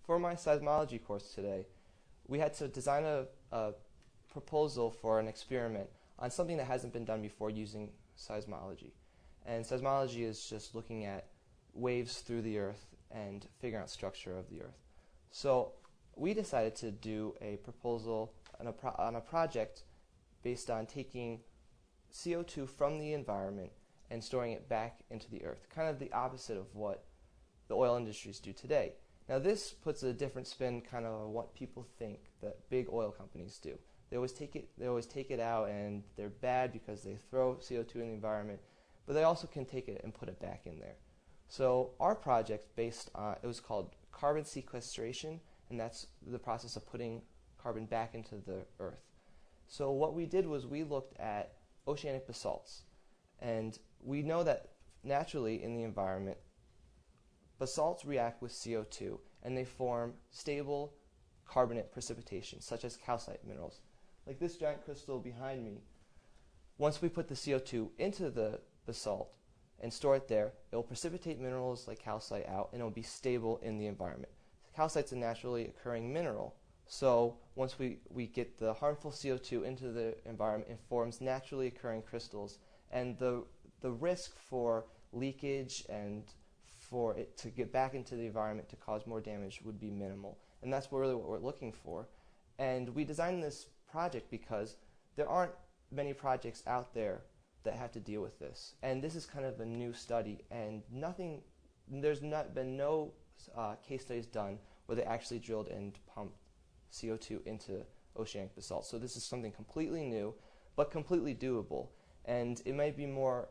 for my seismology course today, we had to design a proposal for an experiment on something that hasn't been done before using seismology. And seismology is just looking at waves through the earth and figuring out structure of the earth. So we decided to do a proposal on a project based on taking CO2 from the environment and storing it back into the earth, kind of the opposite of what the oil industries do today. Now this puts a different spin kind of on what people think that big oil companies do. They always take it out, and they're bad because they throw CO2 in the environment, but they also can take it and put it back in there. So our project it was called carbon sequestration, and that's the process of putting carbon back into the earth. So what we did was we looked at oceanic basalts, and we know that naturally in the environment, basalts react with CO2 and they form stable carbonate precipitation, such as calcite minerals. Like this giant crystal behind me, once we put the CO2 into the basalt and store it there, it will precipitate minerals like calcite out, and it will be stable in the environment. Calcite's a naturally occurring mineral, so once we get the harmful CO2 into the environment, it forms naturally occurring crystals, and the risk for leakage and for it to get back into the environment to cause more damage would be minimal. And that's really what we're looking for. And we designed this project because there aren't many projects out there that have to deal with this. And this is kind of a new study, and there's been no case studies done where they actually drilled and pumped CO2 into oceanic basalt. So this is something completely new, but completely doable. And it might be more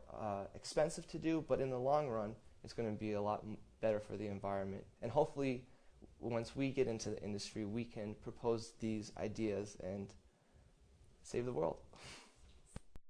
expensive to do, but in the long run, it's going to be a lot better for the environment. And hopefully, once we get into the industry, we can propose these ideas and save the world.